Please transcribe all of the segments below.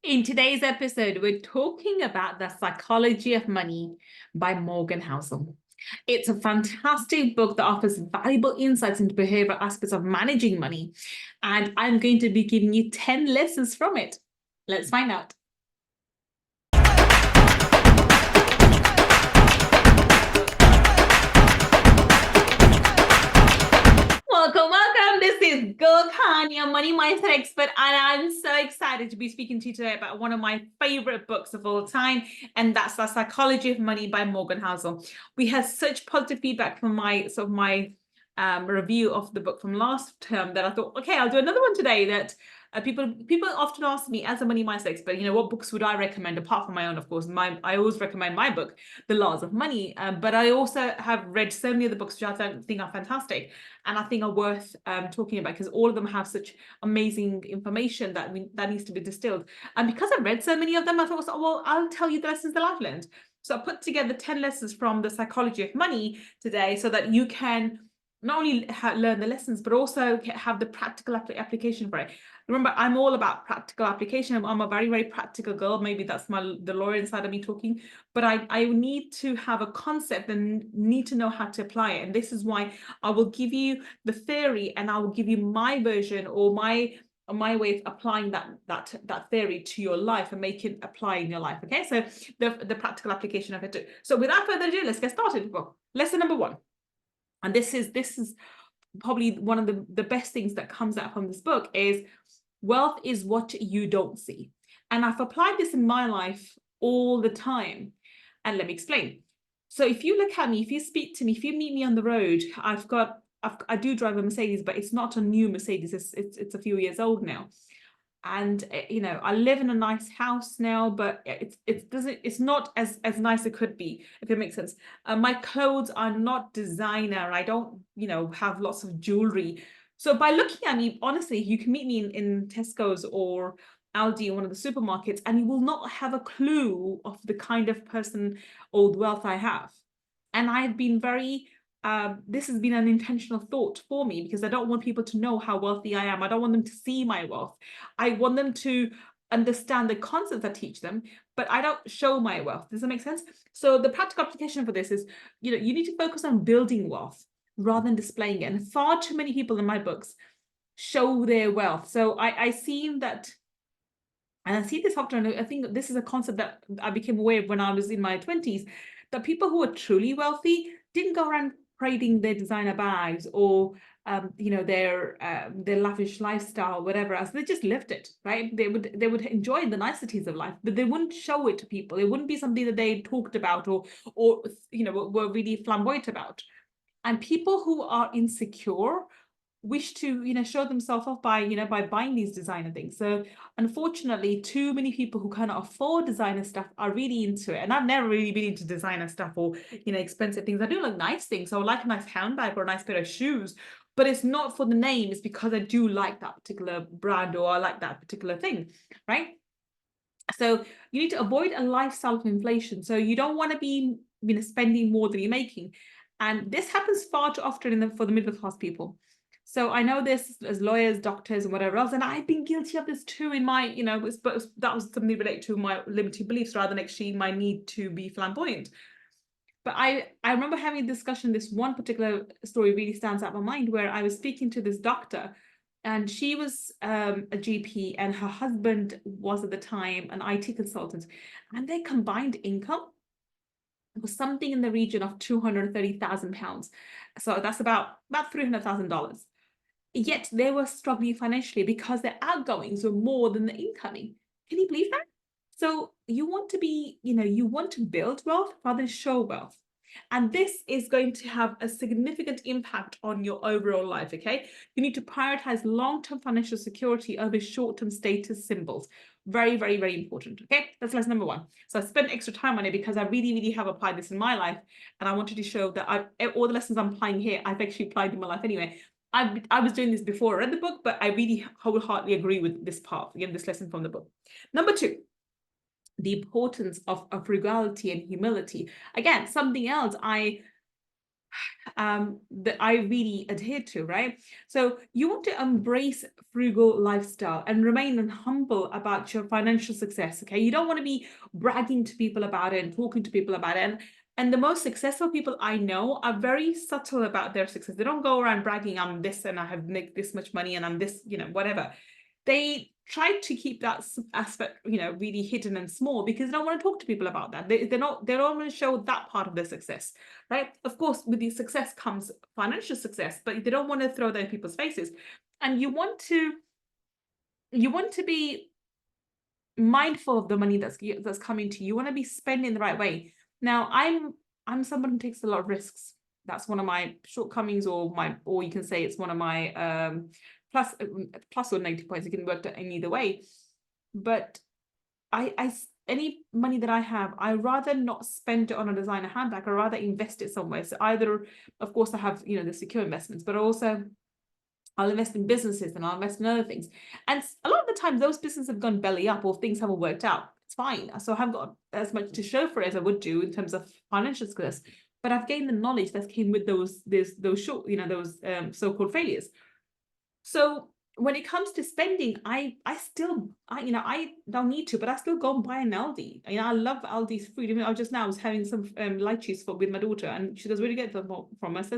In today's episode, we're talking about The Psychology of Money by Morgan Housel. It's a fantastic book that offers valuable insights into behavioral aspects of managing money. And I'm going to be giving you 10 lessons from it. Let's find out. Welcome. This is Gull Khan, your money mindset expert, and I'm so excited to be speaking to you today about one of my favorite books of all time, and that's The Psychology of Money by Morgan Housel. We had such positive feedback from my review of the book from last term that I thought, okay, I'll do another one today. That people often ask me as a money mindset expert, what books would I recommend apart from my own, of course. I always recommend my book, The Laws of Money, but I also have read so many other books which I think are fantastic and I think are worth talking about because all of them have such amazing information that needs to be distilled. And because I've read so many of them, I thought, well, I'll tell you the lessons that I've learned. So I put together 10 lessons from The Psychology of Money today so that you can not only learn the lessons, but also have the practical application for it. Remember, I'm all about practical application. I'm a very, very practical girl. Maybe that's the lawyer inside of me talking, but I need to have a concept and need to know how to apply it. And this is why I will give you the theory and I will give you my version or my way of applying that theory to your life and make it apply in your life. Okay, so the practical application of it too. So without further ado, let's get started. Well, lesson number one. And this is probably one of the best things that comes out from this book is wealth is what you don't see. And I've applied this in my life all the time. And let me explain. So if you look at me, if you speak to me, if you meet me on the road, I do drive a Mercedes, but it's not a new Mercedes. It's a few years old now. And I live in a nice house now, but it's not as nice as it could be, if it makes sense. My clothes are not designer. I don't have lots of jewelry. So by looking at me, honestly, you can meet me in Tesco's or Aldi or one of the supermarkets, and you will not have a clue of the kind of person or wealth I have. And I've been very this has been an intentional thought for me because I don't want people to know how wealthy I am. I don't want them to see my wealth. I want them to understand the concepts I teach them, but I don't show my wealth. Does that make sense? So the practical application for this is, you need to focus on building wealth rather than displaying it. And far too many people in my books show their wealth. So I see that, and I see this often. I think this is a concept that I became aware of when I was in my 20s, that people who are truly wealthy didn't go around parading their designer bags or their lavish lifestyle, whatever else. They just lived it, right? They would enjoy the niceties of life, but they wouldn't show it to people. It wouldn't be something that they talked about or were really flamboyant about. And people who are insecure wish to show themselves off by buying these designer things. So unfortunately, too many people who cannot afford designer stuff are really into it. And I've never really been into designer stuff or expensive things. I do like nice things. So I like a nice handbag or a nice pair of shoes, but it's not for the name. It's because I do like that particular brand or I like that particular thing, right? So you need to avoid a lifestyle of inflation. So you don't want to be spending more than you're making. And this happens far too often for the middle class people. So I know this as lawyers, doctors, and whatever else, and I've been guilty of this too in my, but that was something related to my limiting beliefs rather than actually my need to be flamboyant. But I remember having a discussion, this one particular story really stands out in my mind, where I was speaking to this doctor and she was a GP and her husband was at the time an IT consultant, and their combined income was something in the region of £230,000. So that's about $300,000. Yet they were struggling financially because their outgoings were more than the incoming. Can you believe that? So you want to build wealth rather than show wealth. And this is going to have a significant impact on your overall life, okay? You need to prioritize long-term financial security over short-term status symbols. Very, very, very important, okay? That's lesson number one. So I spent extra time on it because I really, really have applied this in my life. And I wanted to show that all the lessons I'm applying here, I've actually applied in my life anyway. I was doing this before I read the book, but I really wholeheartedly agree with this part, again, this lesson from the book. Number two, the importance of frugality and humility. Again, something else I that I really adhere to, right? So you want to embrace frugal lifestyle and remain humble about your financial success. Okay, you don't want to be bragging to people about it and talking to people about it. And the most successful people I know are very subtle about their success. They don't go around bragging, I'm this and I have made this much money and I'm this, whatever. They try to keep that aspect, really hidden and small because they don't want to talk to people about that. They don't want to show that part of their success, right? Of course, with the success comes financial success, but they don't want to throw that in people's faces. And you want to be mindful of the money that's coming to you. You want to be spending the right way. Now, I'm someone who takes a lot of risks. That's one of my shortcomings, or you can say it's one of my plus or negative points. It can work in either way. But I any money that I have, I rather not spend it on a designer handbag. I rather invest it somewhere. So either, of course, I have the secure investments, but also I'll invest in businesses and I'll invest in other things. And a lot of the time, those businesses have gone belly up or things haven't worked out. It's fine. So I haven't got as much to show for it as I would do in terms of financial success. But I've gained the knowledge that came with those short, those so-called failures. So when it comes to spending, I don't need to, but I still go and buy an Aldi. I love Aldi's food. Even I was having some lychees with my daughter, and she does really good from us.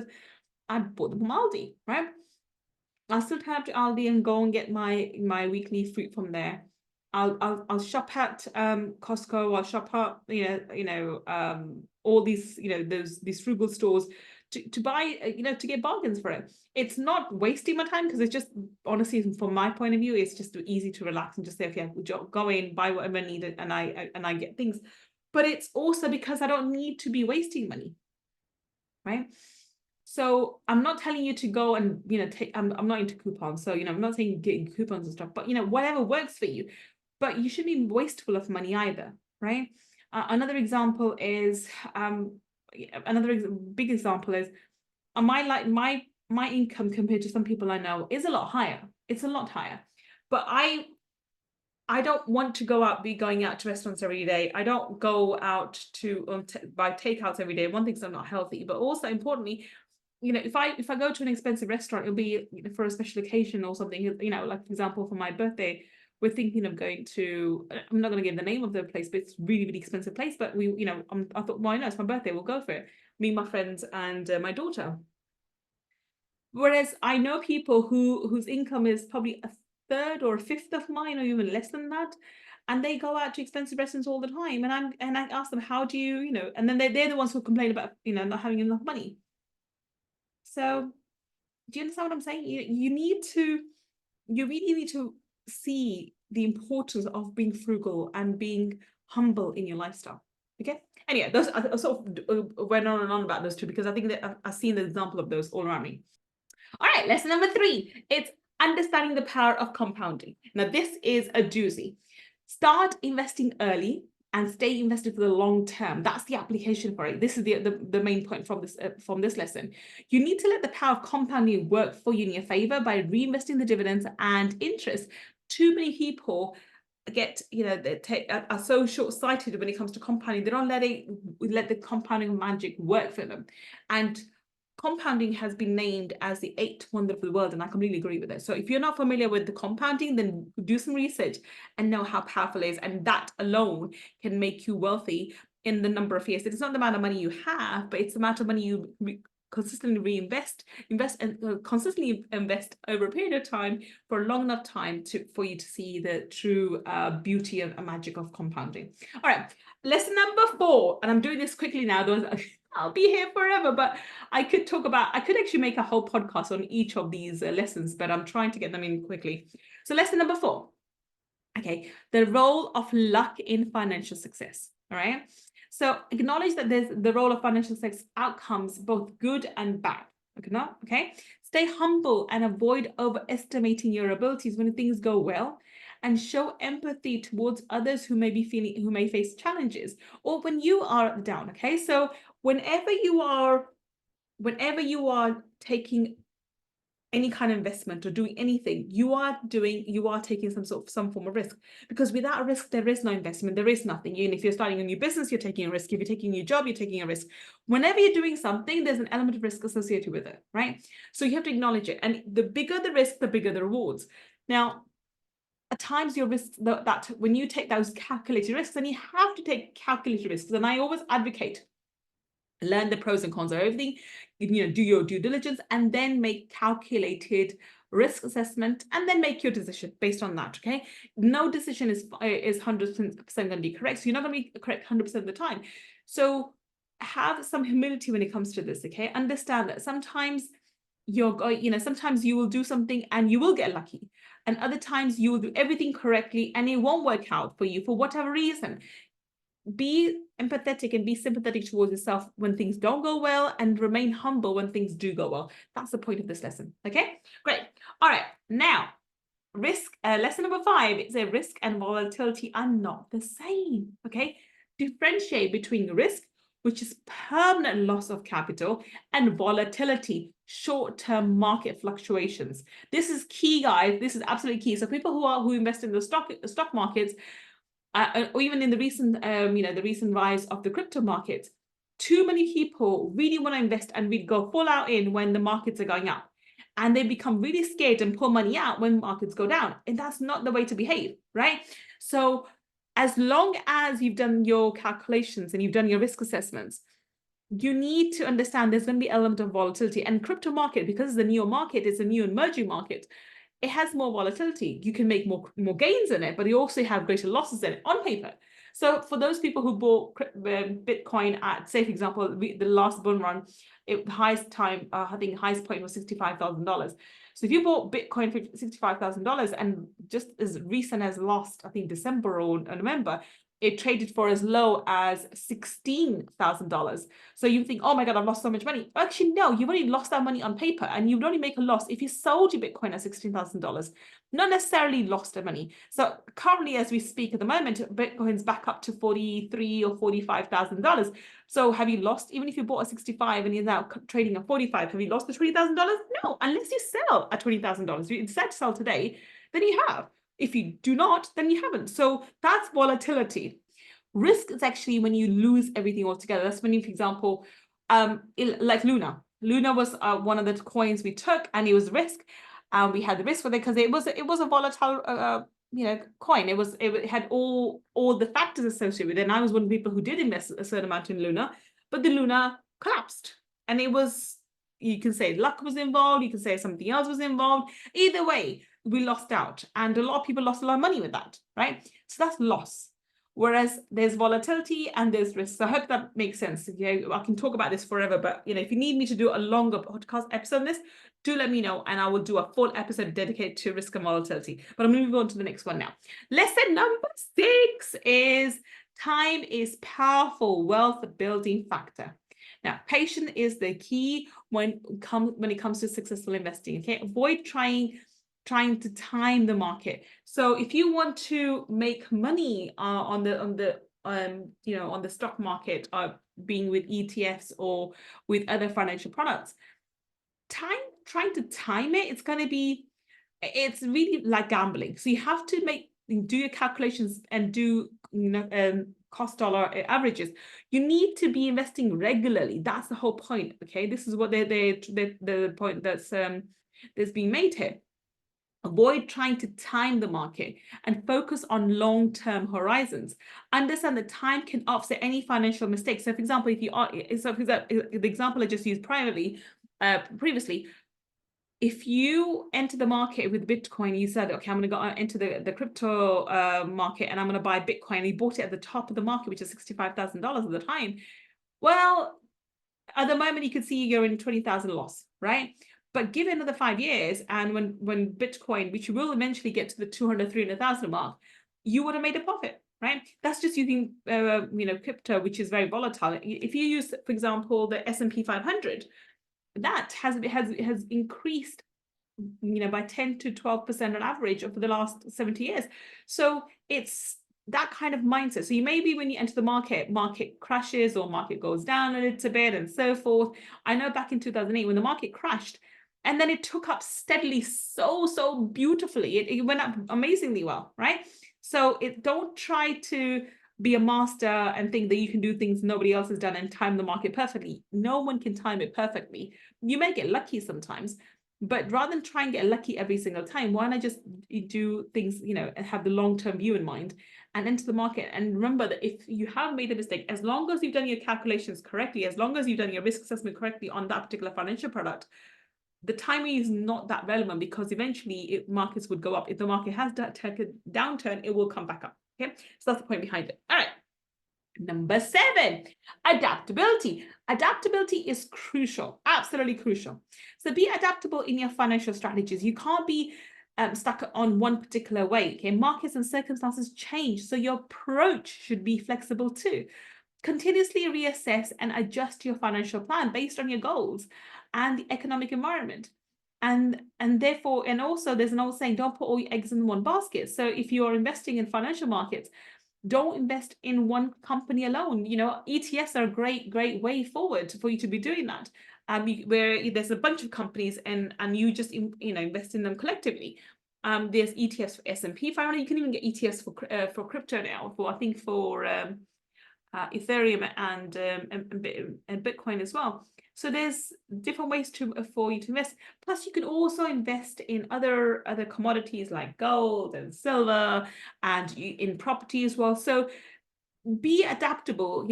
I bought them from Aldi, right? I'll still turn up to Aldi and go and get my weekly fruit from there. I'll shop at Costco. I'll shop at all these these frugal stores to buy to get bargains for it. It's not wasting my time because it's just honestly from my point of view it's just easy to relax and just say okay we'll go in buy whatever I need and I get things. But it's also because I don't need to be wasting money, right? So I'm not telling you to go and take. I'm not into coupons, so I'm not saying getting coupons and stuff. But whatever works for you. But you shouldn't be wasteful of money either, right? Another example is big example is my income compared to some people I know is a lot higher. It's a lot higher, but I don't want to go out, be going out to restaurants every day. I don't go out to buy takeouts every day. One thing's I'm not healthy, but also importantly, if I go to an expensive restaurant, it'll be for a special occasion or something. Like for example, for my birthday, we're thinking of going to. I'm not going to give the name of the place, but it's really really expensive place. But I thought, why not? It's my birthday. We'll go for it. Me, my friends, and my daughter. Whereas I know people whose income is probably a third or a fifth of mine, or even less than that, and they go out to expensive restaurants all the time. And I ask them, how do you, and then they're the ones who complain about not having enough money. So do you understand what I'm saying? You really need to see the importance of being frugal and being humble in your lifestyle. Okay. Anyway, those I sort of went on and on about those two because I think that I've seen the example of those all around me. All right, lesson number 3. It's understanding the power of compounding. Now, this is a doozy. Start investing early and stay invested for the long term. That's the application for it. This is the main point from this lesson. You need to let the power of compounding work for you in your favor by reinvesting the dividends and interest. Too many people are so short-sighted when it comes to compounding. They don't let the compounding magic work for them. And compounding has been named as the 8th wonder of the world, and I completely agree with it. So if you're not familiar with the compounding, then do some research and know how powerful it is, and that alone can make you wealthy in the number of years. It's not the amount of money you have, but it's the amount of money you consistently consistently invest over a period of time for a long enough time for you to see the true beauty and magic of compounding. All right, lesson number 4, and I'm doing this quickly now. I'll be here forever, but I could actually make a whole podcast on each of these lessons, but I'm trying to get them in quickly. So lesson number 4, okay, the role of luck in financial success. All right. So acknowledge that there's the role of financial success outcomes, both good and bad. Okay. Stay humble and avoid overestimating your abilities when things go well, and show empathy towards others who may face challenges or when you are down. Okay. So whenever you are taking any kind of investment or doing anything, you are taking some form of risk, because without a risk, there is no investment, there is nothing. Even if you're starting a new business, you're taking a risk. If you're taking a new job, you're taking a risk. Whenever you're doing something, there's an element of risk associated with it, right? So you have to acknowledge it. And the bigger the risk, the bigger the rewards. Now, at times your risks, that when you take those calculated risks, and you have to take calculated risks, and I always advocate, learn the pros and cons of everything, do your due diligence, and then make calculated risk assessment, and then make your decision based on that. Okay, no decision is 100% going to be correct, so you're not going to be correct 100% of the time. So have some humility when it comes to this. Okay, understand that sometimes sometimes you will do something and you will get lucky, and other times you will do everything correctly and it won't work out for you for whatever reason. Be empathetic and be sympathetic towards yourself when things don't go well, and remain humble when things do go well. That's the point of this lesson. Okay, great. All right, now lesson number 5 is a risk and volatility are not the same. Okay, differentiate between risk, which is permanent loss of capital, and volatility, short-term market fluctuations. This is key, guys. This is absolutely key. So people who invest in the stock markets, or even in the recent the recent rise of the crypto markets, too many people really want to invest and we go full out in when the markets are going up, and they become really scared and pull money out when markets go down, and that's not the way to behave, right? So as long as you've done your calculations and you've done your risk assessments, you need to understand there's going to be an element of volatility. And crypto market, because it's a new market, it's a new emerging market, it has more volatility. You can make more gains in it, but you also have greater losses in it on paper. So for those people who bought Bitcoin at, say, for example, the last bull run, the highest time, I think highest point was $65,000. So if you bought Bitcoin for $65,000, and just as recent as last, I think December or November, it traded for as low as $16,000. So you think, oh my God, I've lost so much money. Actually, no, you've only lost that money on paper, and you'd only make a loss if you sold your Bitcoin at $16,000, not necessarily lost the money. So currently, as we speak at the moment, Bitcoin's back up to $43,000 or $45,000. So have you lost, even if you bought at 65 and you're now trading at 45, have you lost the $20,000? No, unless you sell at $20,000. If you decide to sell today, then you have. If you do not, then you haven't. So that's volatility. Risk is actually when you lose everything altogether. That's when you, for example, like Luna. Luna was one of the coins we took, and it was risk. We had the risk with it because it was a volatile coin. It had all the factors associated with it. And I was one of the people who did invest a certain amount in Luna, but the Luna collapsed, and it was, you can say luck was involved, you can say something else was involved. Either way, we lost out, and a lot of people lost a lot of money with that, right? So that's loss. Whereas there's volatility and there's risk. So I hope that makes sense. I can talk about this forever, but if you need me to do a longer podcast episode on this, do let me know, and I will do a full episode dedicated to risk and volatility. But I'm going to move on to the next one now. Lesson number 6 is time is powerful wealth building factor. Now, patience is the key when it comes to successful investing. Okay, avoid trying to time the market. So if you want to make money on the stock market, being with ETFs or with other financial products, trying to time it, it's really like gambling. So you have to do your calculations and do cost dollar averages. You need to be investing regularly. That's the whole point. Okay, this is what the point that's being made here. Avoid trying to time the market and focus on long-term horizons. Understand that time can offset any financial mistakes. So, for example, the example I just used previously, if you enter the market with Bitcoin, you said, okay, I'm going to go into the crypto market and I'm going to buy Bitcoin. You bought it at the top of the market, which is $65,000 at the time. Well, at the moment, you could see you're in 20,000 loss, right? But give it another 5 years, and when Bitcoin, which will eventually get to the 200,000, 300,000 mark, you would have made a profit, right? That's just using crypto, which is very volatile. If you use, for example, the S&P 500, that has increased by 10 to 12% on average over the last 70 years. So it's that kind of mindset. So you maybe when you enter the market crashes or market goes down a little bit and so forth. I know back in 2008 when the market crashed, And then it took up steadily, so beautifully. It went up amazingly well, right? So don't try to be a master and think that you can do things nobody else has done and time the market perfectly. No one can time it perfectly. You may get lucky sometimes, but rather than try and get lucky every single time, why not just do things, and have the long-term view in mind and enter the market? And remember that if you have made a mistake, as long as you've done your calculations correctly, as long as you've done your risk assessment correctly on that particular financial product, the timing is not that relevant, because eventually markets would go up. If the market has taken a downturn, it will come back up. Okay, so that's the point behind it. All right. Number 7, adaptability. Adaptability is crucial, absolutely crucial. So be adaptable in your financial strategies. You can't be stuck on one particular way. Okay, markets and circumstances change, so your approach should be flexible too. Continuously reassess and adjust your financial plan based on your goals and the economic environment. And therefore, and also there's an old saying, don't put all your eggs in one basket. So if you're investing in financial markets, don't invest in one company alone. ETFs are a great way forward for you to be doing that. Where there's a bunch of companies and you just invest in them collectively. There's ETFs for S&P 500. You can even get ETFs for crypto now. For Ethereum and Bitcoin as well. So there's different ways for you to invest. Plus, you can also invest in other commodities like gold and silver, and in property as well. So be adaptable.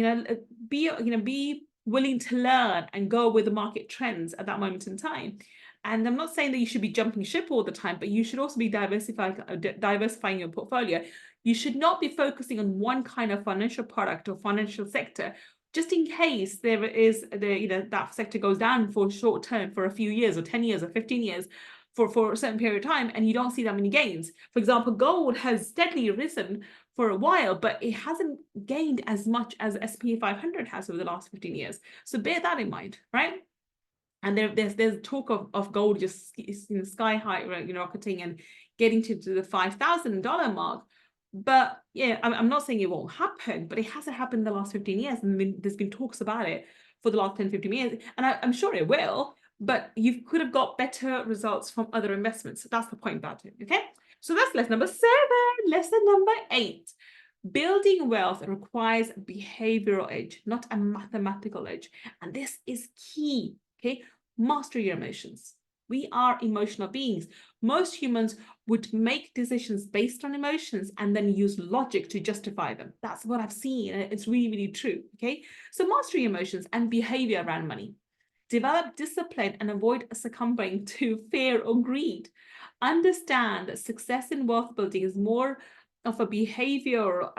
Be willing to learn and go with the market trends at that moment in time. And I'm not saying that you should be jumping ship all the time, but you should also be diversifying your portfolio. You should not be focusing on one kind of financial product or financial sector, just in case there is that sector goes down for short term, for a few years or 10 years or 15 years, for a certain period of time, and you don't see that many gains. For example, gold has steadily risen for a while, but it hasn't gained as much as S&P 500 has over the last 15 years. So bear that in mind, right? And there's talk of gold just sky high, right, rocketing and getting to the $5,000 mark. But yeah, I'm not saying it won't happen, but it hasn't happened in the last 15 years. And there's been talks about it for the last 10, 15 years. And I'm sure it will, but you could have got better results from other investments. So that's the point about it, okay? So that's lesson number 7. Lesson number 8. Building wealth requires behavioral edge, not a mathematical edge. And this is key, okay? Master your emotions. We are emotional beings. Most humans would make decisions based on emotions and then use logic to justify them. That's what I've seen, and it's really, really true, okay? So master your emotions and behavior around money. Develop discipline and avoid succumbing to fear or greed. Understand that success in wealth building is more of a behavioral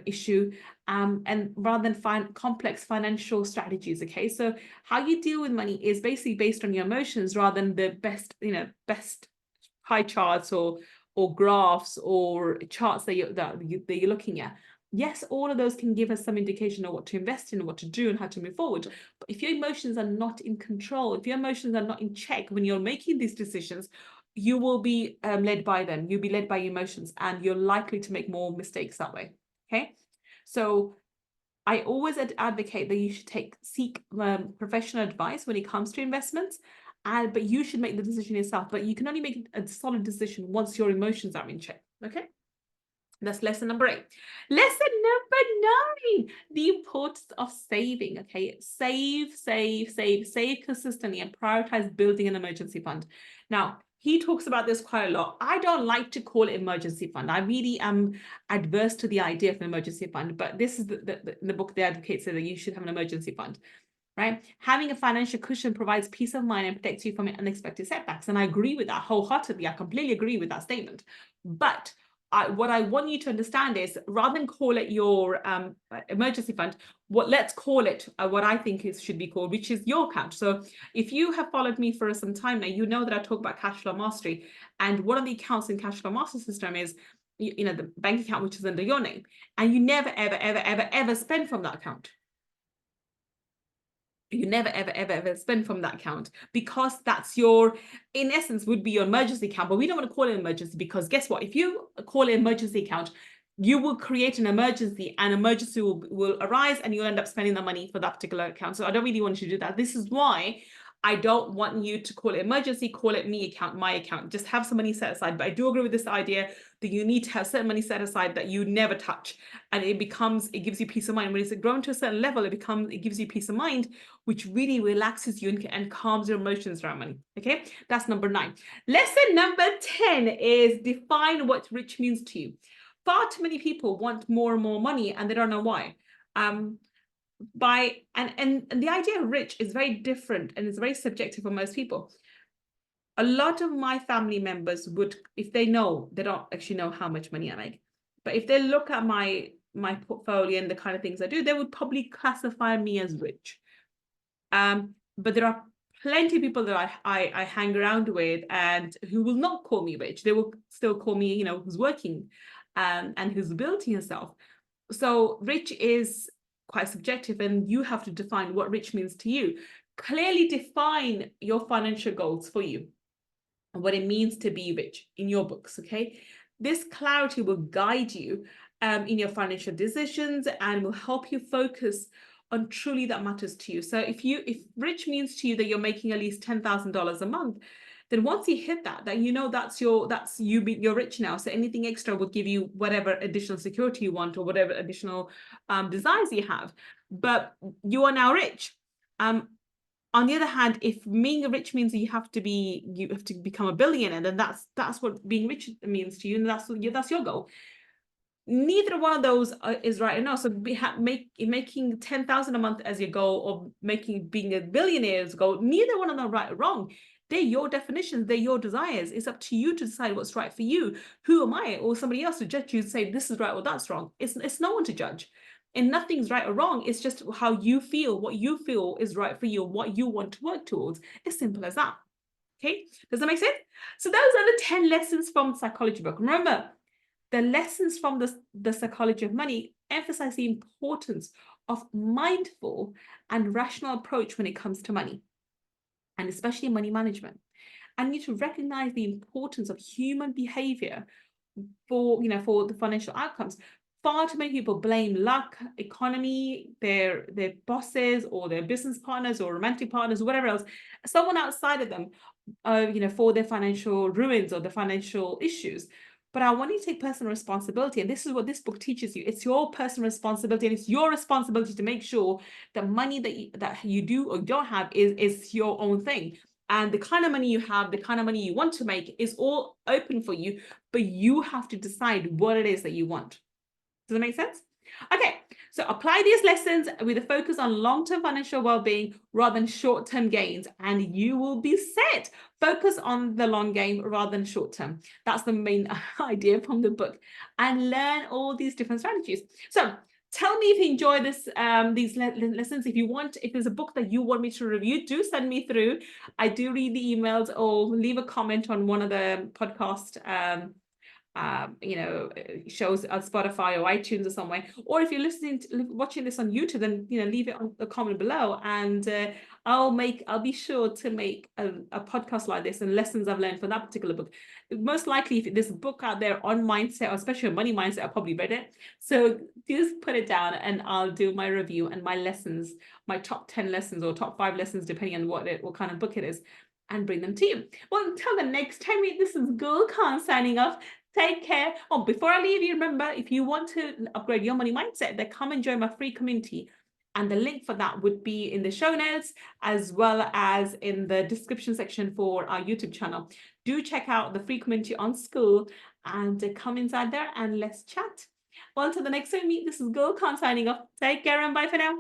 issue, and rather than find complex financial strategies. Okay, so how you deal with money is basically based on your emotions rather than the best pie charts or graphs or charts that you're looking at. Yes, all of those can give us some indication of what to invest in, what to do, and how to move forward. But if your emotions are not in control, if your emotions are not in check when you're making these decisions, you will be led by them. You'll be led by emotions, and you're likely to make more mistakes that way. Okay, so I always advocate that you should seek professional advice when it comes to investments, but you should make the decision yourself. But you can only make a solid decision once your emotions are in check. Okay, that's lesson number 8. Lesson number 9, the importance of saving. Okay, save consistently and prioritize building an emergency fund. Now, he talks about this quite a lot. I don't like to call it emergency fund. I really am adverse to the idea of an emergency fund, but this is the book they advocate, so that you should have an emergency fund, right? Having a financial cushion provides peace of mind and protects you from unexpected setbacks. And I agree with that wholeheartedly. I completely agree with that statement. But what I want you to understand is, rather than call it your emergency fund, let's call it what I think should be called, which is your account. So if you have followed me for some time now, you know that I talk about cash flow mastery, and one of the accounts in cash flow master system is the bank account, which is under your name, and you never ever spend from that account. You never ever spend from that account, because that's your, in essence, would be your emergency account. But we don't want to call it emergency, because guess what? If you call it emergency account, you will create an emergency, and emergency will arise, and you'll end up spending the money for that particular account. So I don't really want you to do that. This is why I don't want you to call it emergency, call it me account, my account. Just have some money set aside. But I do agree with this idea that you need to have certain money set aside that you never touch. And it gives you peace of mind. When it's grown to a certain level, it gives you peace of mind, which really relaxes you and calms your emotions around money. Okay, that's number 9. Lesson number 10 is define what rich means to you. Far too many people want more and more money and they don't know why. And the idea of rich is very different and it's very subjective for most people. A lot of my family members would, if they don't actually know how much money I make, but if they look at my portfolio and the kind of things I do, they would probably classify me as rich. But there are plenty of people that I hang around with and who will not call me rich. They will still call me, who's working and who's building herself. So rich is quite subjective and you have to define what rich means to you. Clearly define your financial goals for you and what it means to be rich in your books, okay? This clarity will guide you in your financial decisions and will help you focus on truly that matters to you. So if rich means to you that you're making at least $10,000 a month, then once you hit that you're rich now. So anything extra would give you whatever additional security you want or whatever additional desires you have. But you are now rich. On the other hand, if being rich means that you have to become a billionaire, then that's what being rich means to you, and that's your goal. Neither one of those is right or no. So making 10,000 a month as your goal or being a billionaire as a goal, neither one of them are right or wrong. They're your definitions, they're your desires. It's up to you to decide what's right for you. Who am I or somebody else to judge you and say this is right or that's wrong? It's no one to judge. And nothing's right or wrong. It's just how you feel, what you feel is right for you, what you want to work towards. As simple as that. Okay, does that make sense? So those are the 10 lessons from the psychology book. Remember, the lessons from the psychology of money emphasize the importance of mindful and rational approach when it comes to money, and especially money management. And you need to recognize the importance of human behavior for the financial outcomes. Far too many people blame luck, economy, their bosses or their business partners or romantic partners, whatever else, someone outside of them, for their financial ruins or the financial issues. But I want you to take personal responsibility. And this is what this book teaches you. It's your personal responsibility, and it's your responsibility to make sure that money that you do or don't have is your own thing. And the kind of money you have, the kind of money you want to make is all open for you, but you have to decide what it is that you want. Does that make sense? Okay, so apply these lessons with a focus on long-term financial well-being rather than short-term gains, and you will be set. Focus on the long game rather than short-term. That's the main idea from the book, and learn all these different strategies. So tell me if you enjoy these lessons. If there's a book that you want me to review, do send me through. I do read the emails, or leave a comment on one of the podcast shows on Spotify or iTunes or somewhere. Or if you're watching this on YouTube, then leave it on the comment below, and I'll be sure to make a podcast like this and lessons I've learned from that particular book. Most likely, if there's a book out there on mindset, or especially on money mindset, I've probably read it. So just put it down and I'll do my review and my lessons, my top 10 lessons or top 5 lessons, depending on what kind of book it is, and bring them to you. Well, until the next time, this is Gull Khan signing off. Take care. Oh, before I leave you, remember, if you want to upgrade your money mindset, then come and join my free community. And the link for that would be in the show notes, as well as in the description section for our YouTube channel. Do check out the free community on School and come inside there and let's chat. Well, until the next time, this is Gull Khan signing off. Take care and bye for now.